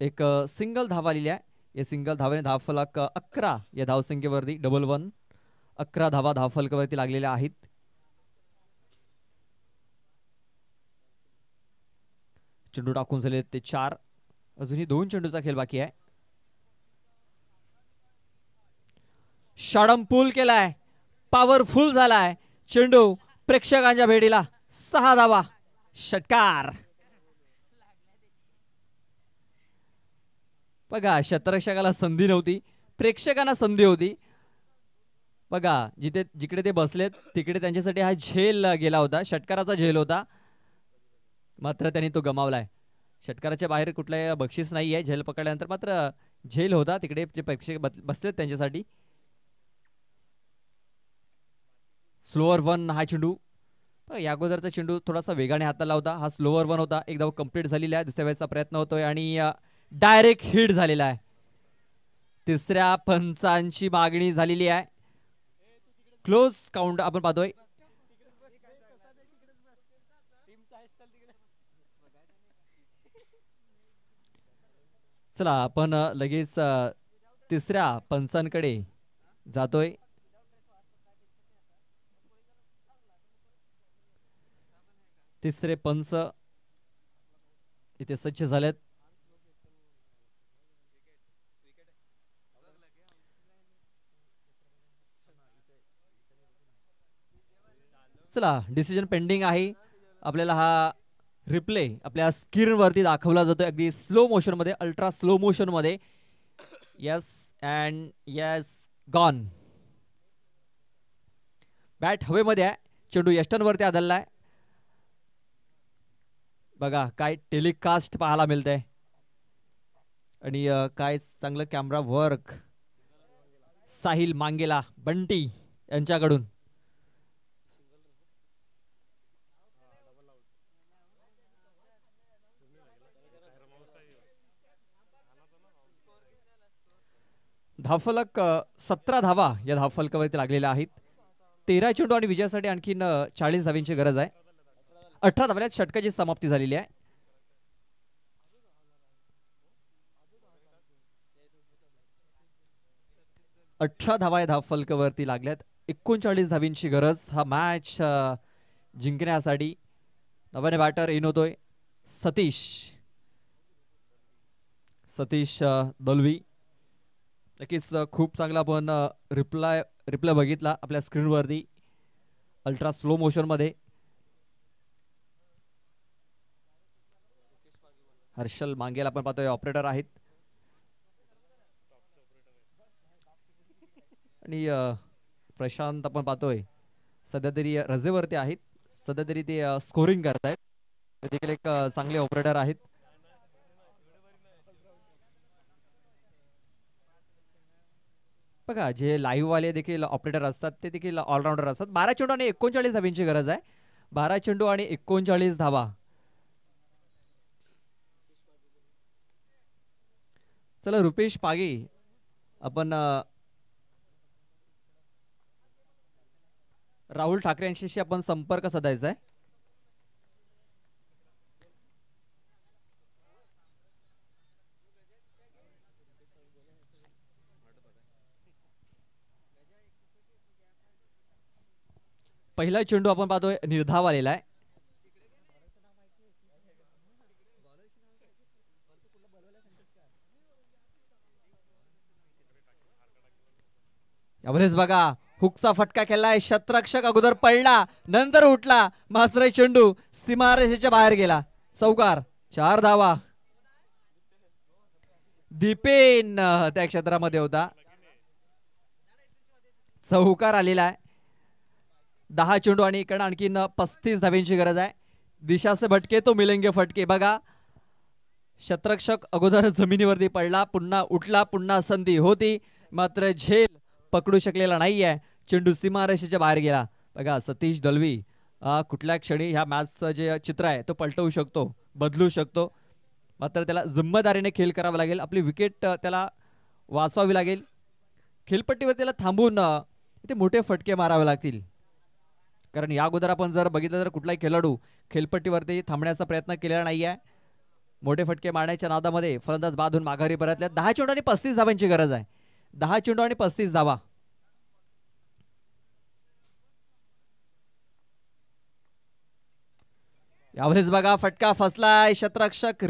एक सिंगल धावा आलेली आहे. या सिंगल धावाने धावफलक 11 या धावसंख्येवरती 11 11 धावा धावफलकावरती लागलेल्या आहेत. चेंडू टाकून झाले ते 4. अजूनही 2 चेंडूचा खेळ बाकी आहे. शॉर्ट पूल केलाय, पॉवरफुल झालाय चेंडू प्रेक्षकांच्या भेटीला. 6 धावा, षटकार. बघा क्षेत्ररक्षकाला संधी नव्हती, प्रेक्षकांना संधी होती. बघा जिकडे ते बसलेत तिकडे त्यांच्यासाठी हा झेल गेला होता, षटकाराचा झेल होता, मात्र त्यांनी तो गमावलाय. षटकाराच्या बाहेर कुठलाही बक्षीस नाही आहे. झेल पकडल्यानंतर मात्र झेल होता तिकडे जे प्रेक्षक बसलेत त्यांच्यासाठी. स्लोअर 1 हा चेंडू. या अगोदरचा चेंडू थोडासा वेगाने हाताला होता, हा स्लोअर 1 होता. एक धाव कंप्लीट झालेला आहे. दुसऱ्या वेळेचा प्रयत्न होतोय आणि डायरेक्ट हिट झालेला आहे. तिसऱ्या पंचांची मागणी झालेली आहे. क्लोज काउंट आपण पाहतोय. चला आपण लगेच तिसऱ्या पंचांकडे जातोय. तिसरे पंच इथे सज्ज झालेत. चला डिसिजन पेंडिंग आहे. आपल्याला हा रिप्ले आपल्या स्क्रीन वरती दाखवला जातोय अगदी स्लो मोशन मध्ये, अल्ट्रा स्लो मोशन मध्ये. Yes and yes, gone. Bat हवेमध्ये आहे, चेंडू यष्टन वरती आदळलाय. बघा काय टेलिकास्ट पाहायला मिळतंय आणि काय चांगलं कॅमेरा वर्क साहिल मांगेला बंटी यांच्याकडून. धावफलक 17 धावा या धावफलकावरती लागलेल्या आहेत. 13 चेंडू आणि विजयासाठी आणखीन 40 धावांची गरज आहे. 18 धावल्यात षटकाची समाप्ती झालेली आहे. धावा या धावफलकावरती लागल्यात. 39 धावींची गरज हा मॅच जिंकण्यासाठी. नव्याने बॅटर इन होतोय सतीश दलवी. नक्कीच खूप चांगला आपण रिप्लाय बघितला आपल्या स्क्रीनवरती अल्ट्रा स्लो मोशन मध्ये. हर्षल मांगेला आपण पाहतोय ऑपरेटर आहेत आणि प्रशांत आपण पाहतोय सध्या तरी रजेवरती आहेत, सध्या तरी ते स्कोरिंग करतायत. ते देखील एक चांगले ऑपरेटर आहेत. बघा जे लाईव्ह वाले देखील ऑपरेटर असतात ते देखील ऑलराऊंडर असतात. 12 चेंडू आणि 39 धावांची गरज आहे. 12 चेंडू आणि 39 धावा. चला रुपेश पागे आपण राहुल ठाकरे यांच्याशी आपण संपर्क साधायचा आहे. पहिला चेंडू आपण पाहतोय निर्धाव आलेला आहे. यावरच बघा हुकचा फटका केलाय. शतरक्षक अगोदर पडला नंतर उठला मात्र चेंडू सीमारेषेच्या बाहेर गेला. चौकार. 4 धावा. दीपेन त्या क्षेत्रामध्ये होता. चौकार आलेला आहे. 10 चेंडू आणि इकडे आणखीन 35 धावांची गरज आहे. दिशा से भटके तो मिलेंगे फटके. बघा शतरक्षक अगोदर जमिनीवरती पडला, पुन्हा उठला, पुन्हा संधी होती मात्र झेल पकडू शकलेला नाहीये. चेंडू सीमारेषेच्या बाहेर गेला. बघा सतीश दलवी कुठल्या क्षणी ह्या मॅचचं जे चित्र आहे तो पलटवू शकतो, बदलू शकतो, मात्र त्याला जिम्मेदारीने खेळ करावा लागेल. आपली विकेट त्याला वाचवावी लागेल. खेळपट्टीवर त्याला थांबून ते मोठे फटके मारावे लागतील. कारण या अगोदर आपण जर बघितलं तर कुठलाही खेळाडू खेळपट्टीवरती थांबण्याचा प्रयत्न केलेला नाहीये. मोठे फटके मारण्याच्या नादामध्ये फलंदाज बाधून माघारी परतल्या. 10 चेंडू आणि 35 धावांची गरज आहे. 10 चेंडू आणि 35 धावा. यावेळेस बघा फटका फसलाय. शतरक्षक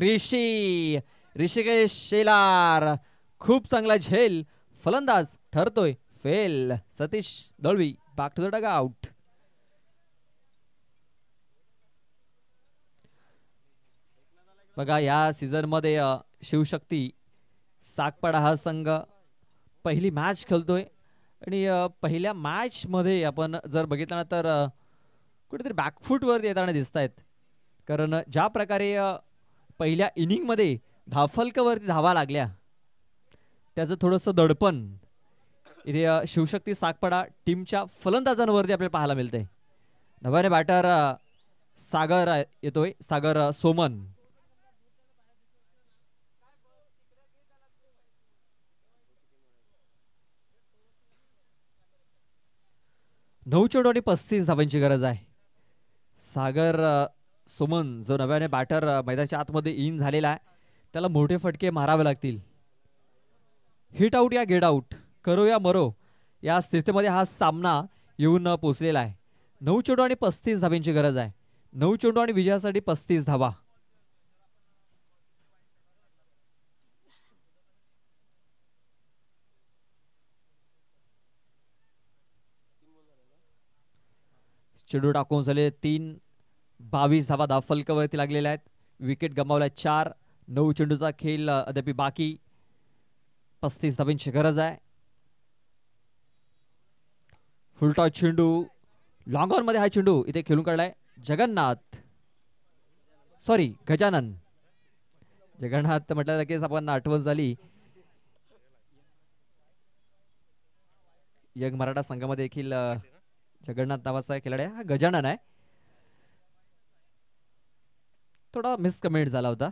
ऋषिकेश शेलार खूप चांगला झेल. फलंदाज ठरतोय फेल. Satish Dalvi back to the dugout. बघा या सीझन मध्ये शिवशक्ती सागपाडा हा संघ पहिली मॅच खेळतोय आणि पहिल्या मॅच मध्ये आपण जर बघितलं ना तर कुठेतरी बॅकफूट वर येताना दिसत आहेत. कारण ज्या प्रकारे पहिल्या इनिंग मध्ये धाफलकावरती धावा लागल्या त्याचं थोडंसं दडपण इथे शिवशक्ती सागपाडा टीमच्या फलंदाजांवरती आपल्याला पाहायला मिळतंय. नव्याने बॅटर सागर येतोय. सागर सोमन. नऊ चेंडू आणि 35 धावांची गरज आहे. सागर सोमन जो नव्याने बॅटर मैदानाच्या आतमध्ये इन झालेला आहे त्याला मोठे फटके मारावे लागतील. हिट आउट या गेट आउट करो या मरो या स्थितीमध्ये हा सामना येऊन पोहोचलेला आहे. 9 चेंडू आणि 35 धावांची गरज आहे. 9 चेंडू आणि विजयासाठी 35 धावा. चेंडू टाकून झाले 3. 22 धावा धावफलकावरती लागलेल्या आहेत. विकेट गमावल्या 4. 9 चेंडूचा खेळ अद्याप बाकी. 35 धावांची गरज आहे. फुलटॉस चेंडू लॉंग ऑन मध्ये हा चेंडू इथे खेळून काढलाय गजानन म्हटलं लगेच आपण आठवण झाली. यंग मराठा संघामध्ये देखील जगन्नाथ नावाचा खेळाडू हा गजानन आहे. थोडा मिस कमेंट झाला होता.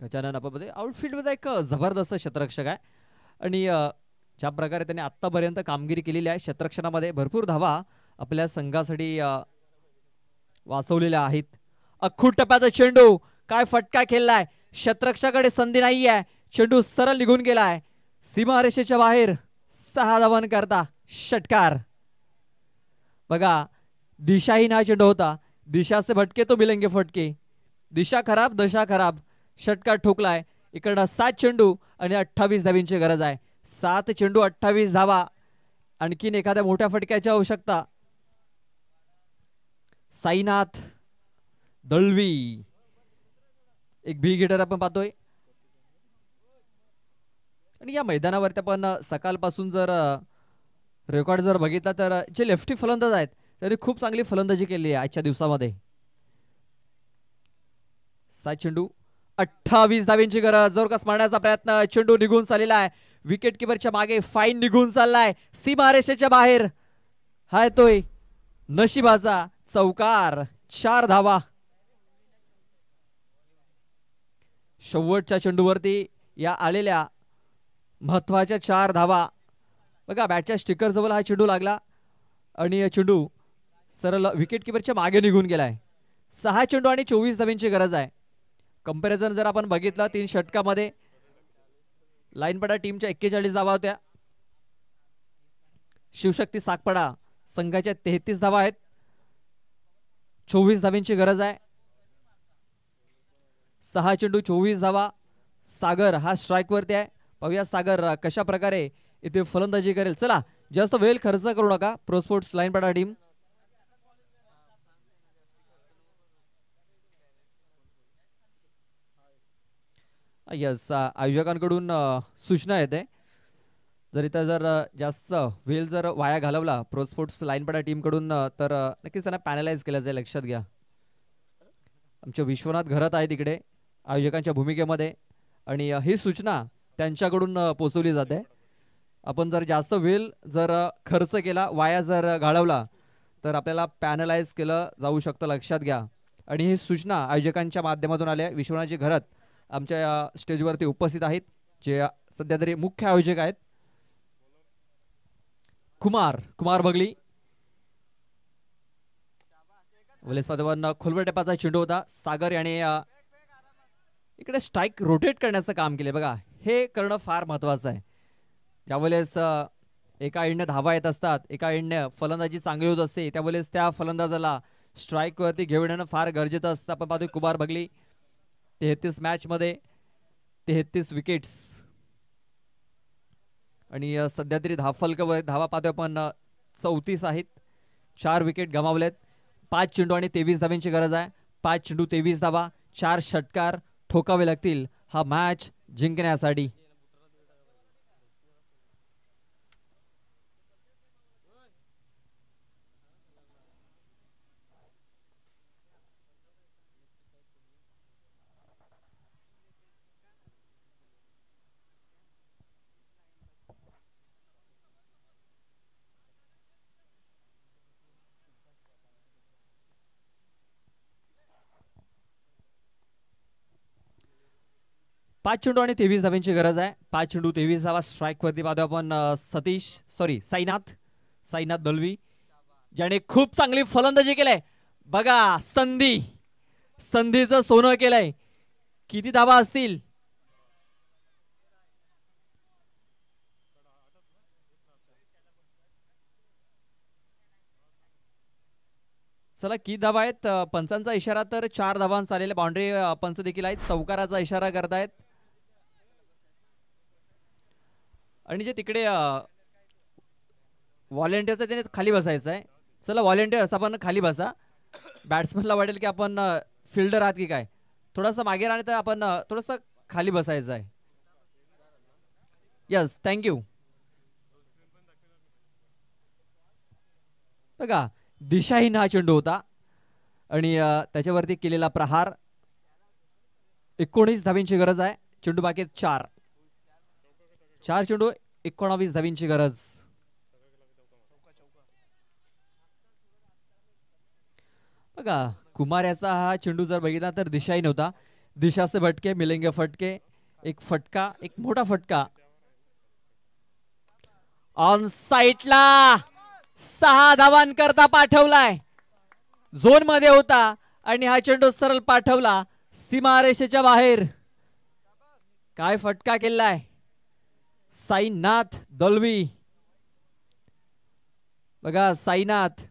गजानन आपण आउटफील्ड मध्ये एक जबरदस्त क्षेत्ररक्षक आहे आणि ज्या प्रकारे त्यांनी आतापर्यंत कामगिरी केलेली आहे क्षेत्ररक्षणामध्ये भरपूर धावा आपल्या संघासाठी वाचवलेल्या आहेत. अख्खूट टप्प्याचा चेंडू काय फटका खेळलाय. क्षेत्ररक्षकाकडे संधी नाही आहे. चेंडू सरळ निघून गेलाय सीमारेषेच्या बाहेर. 6 धावां करता षटकार. बघा दिशाहीन हा चेंडू होता. दिशा से भटके तो मिलेंगे फटके. दिशा खराब दशा खराब. षटकार ठोकलाय. इकडं 7 चेंडू आणि 28 धावांची गरज आहे. 7 चेंडू 28 धावा. आणखीन एखाद्या मोठ्या फटक्याची आवश्यकता. साईनाथ दळवी एक बिग हिटर आपण पाहतोय आणि या मैदानावरती आपण सकाळपासून जर रेकॉर्ड जर बघितला तर जे लेफ्टी फलंदाज आहेत त्यांनी खूप चांगली फलंदाजी केली आहे आजच्या दिवसामध्ये. 7 चेंडू 28 धावांची गरज. जोरकस मारण्याचा प्रयत्न. चेंडू निघून चाललेला आहे. विकेट किपरच्या मागे फाईन निघून चाललाय सीमारेषेच्या बाहेर. हा येतोय नशिबाचा चौकार. 4 धावा. शेवटच्या चेंडूवरती या आलेल्या महत्वाच्या 4 धावा. बघा बॅटच्या स्टिकर जवळ हा चेंडू लागला आणि चेंडू सरळ विकेट किपरच्या मागे निघून गेलाय. 6 चेंडू आणि 24 धावांची गरज आहे. कंपॅरिझन जर आपण बघितलं 3 षटकामध्ये लाईनपडा टीमच्या 41 धावा होत्या. शिवशक्ती सागपाडा संघाच्या 33 धावा आहेत. 24 धावांची गरज आहे. 6 चेंडू 24 धावा. सागर हा स्ट्राइक वरती आहे. पाहूया सागर कशा प्रकारे इथे फलंदाजी करेल. चला जास्त वेळ खर्च करू नका प्रो स्पोर्ट्स लाईनपडा टीम. यस आयोजकांकडून सूचना येते जर इथं जर जास्त वेळ जर वाया घालवला प्रो स्पोर्ट्स लाईनपडा टीम कडून तर नक्कीच त्यांना पॅनलाइज केलं जाईल. लक्षात घ्या. आमचे विश्वनाथ घरात आहे तिकडे आयोजकांच्या भूमिकेमध्ये आणि ही सूचना त्यांच्याकडून पोहोचवली जाते. आपण जर जास्त वेळ जर खर्च केला वाया जर घालवला तर आपल्याला पॅनलाइज केलं जाऊ शकतं. लक्षात घ्या. आणि ही सूचना आयोजकांच्या माध्यमातून आल्या. विश्वनाथजी घरात आमच्या स्टेजवरती उपस्थित आहेत जे सध्या तरी मुख्य आयोजक आहेत. कुमार बगली खोलवर टेपाचा चेंडू होता. सागर याने इकडे स्ट्राइक रोटेट करण्याचं काम केले. बघा हे करणं फार महत्वाचं आहे. ज्यावेळेस एका एंडने धावा येत असतात, एका एंडने फलंदाजी चांगली होत असते, त्यावेळेस त्या फलंदाजाला स्ट्राईक वरती घेऊन येणं फार गरजेचं असतं. आपण पाहतोय कुमार बगली 33 मॅच मध्ये 33 विकेट्स आणि सध्या तरी धावा पाहतोय आपण 34 आहेत. 4 विकेट गमावलेत. 5 चेंडू आणि 23 धावांची गरज आहे. 5 चेंडू 23 धावा, 4 षटकार ठोकावे लागतील हा मॅच जिंकण्यासाठी. पाच चेंडू आणि 23 धावांची गरज आहे. 5 चेंडू 23 धावा. स्ट्राईक वरती पाहतो आपण साईनाथ दलवी, ज्याने खूप चांगली फलंदाजी केलंय. बघा संधीचं सोनं केलंय. किती धावा असतील? चला किती धावा आहेत? पंचांचा इशारा तर 4 धावांचा आलेला. बाउंड्री पंच देखील आहेत, चौकाराचा इशारा करतायत. आणि जे तिकडे व्हॉलेंटियर्स त्याने खाली बसायचं आहे. चला व्हॉलेंटियर्स आपण खाली बसा. बॅट्समनला वाटेल की आपण फिल्डर आहात की काय, थोडासा मागे राहणे तर आपण थोडंसं खाली बसायचं आहे. Yes, thank you. बघा दिशाहीन हा चेंडू होता आणि त्याच्यावरती केलेला प्रहार. 19 धावींची गरज आहे. चेंडू बाकी 4 चेंडू 19 धावींची गरज. बघा कुमार याचा हा चेंडू जर बघितला तर दिशाही नव्हता. दिशाचे फटके, मिलेंगे फटके, एक फटका, एक मोठा फटका. ऑन साइटला 6 धावांकरता पाठवलाय. झोन मध्ये होता आणि हा चेंडू सरळ पाठवला सीमारेषेच्या बाहेर. काय फटका केलाय साईनाथ दलवी. बघा साईनाथ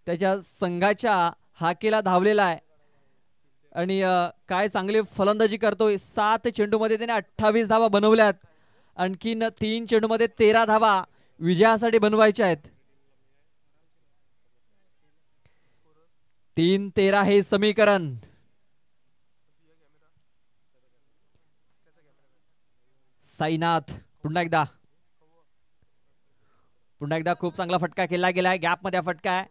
त्याच्या संघाच्या हाकेला धावलेला आहे आणि काय चांगली फलंदाजी करतोय. 7 चेंडू मध्ये त्याने 28 धावा बनवल्यात. आणखीन 3 चेंडू मध्ये 13 धावा विजयासाठी बनवायच्या आहेत. 3-13 हे समीकरण. साईनाथ पुन्हा एकदा खूप चांगला फटका केला गेलाय. गॅप मध्ये फटका आहे.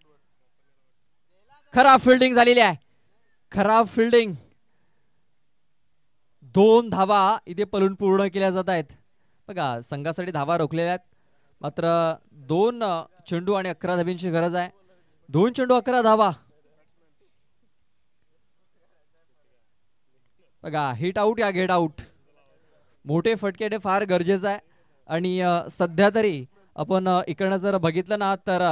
खराब फिल्डिंग झालेली आहे. खराब फिल्डिंग. 2 धावा इथे पळून पूर्ण केल्या जात आहेत. बघा संघासाठी धावा रोखलेल्या आहेत. मात्र 2 चेंडू आणि 11 धावींची गरज आहे. 2 चेंडू 11 धावा. बघा हिट आउट या गेट आउट. मोठे फटके फार गरजेचं आहे. आणि सध्या तरी आपण इकडनं जर बघितलं ना तर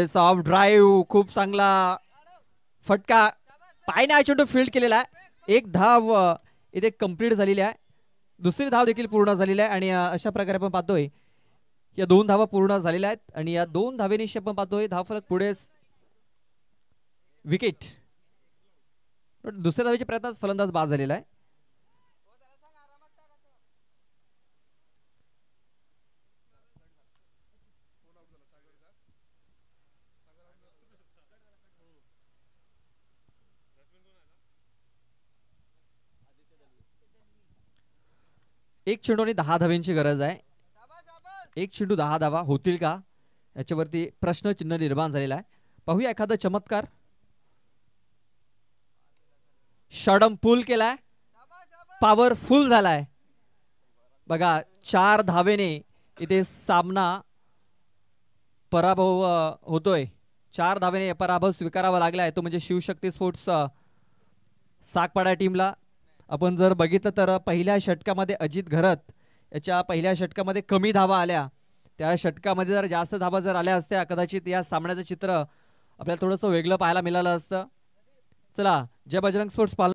सॉफ्ट ड्राईव्ह, खूप चांगला फटका. पायने हा चेंडू फील्ड केलेला आहे. 1 धाव इथे कंप्लीट झालेली आहे. दुसरी धाव देखील पूर्ण झालेली आहे. आणि अशा प्रकारे आपण पाहतोय या 2 धावा पूर्ण झालेल्या आहेत. आणि या 2 धावेनिशी आपण पाहतोय धावफलक पुढे विकेट. दुसऱ्या धावेच्या प्रयत्नात फलंदाज बाद झालेला आहे. एक चेंडू आणि 10 धाव्यांची गरज आहे. 1 चेंडू 10 धावा होतील का याच्यावरती प्रश्नचिन्ह निर्माण झालेला आहे. पाहूया एखादा चमत्कार. शॉर्टम पूल केलाय. पॉवरफुल झालाय. बघा 4 धावेने इथे सामना पराभव होतोय. 4 धावेने पराभव स्वीकारावा लागलाय. तो म्हणजे शिवशक्ती स्पोर्ट्स सागपाडा टीमला. आपण जर बघितलं तर पहिल्या षटकामध्ये अजित घरत याच्या पहिल्या षटकामध्ये कमी धावा आल्या. त्या षटकामध्ये जर जास्त धावा जर आल्या असत्या कदाचित या सामन्याचं चित्र आपल्याला थोडंसं वेगळं पाहायला मिळालं असतं. चला, जय बजरंग स्पोर्ट्स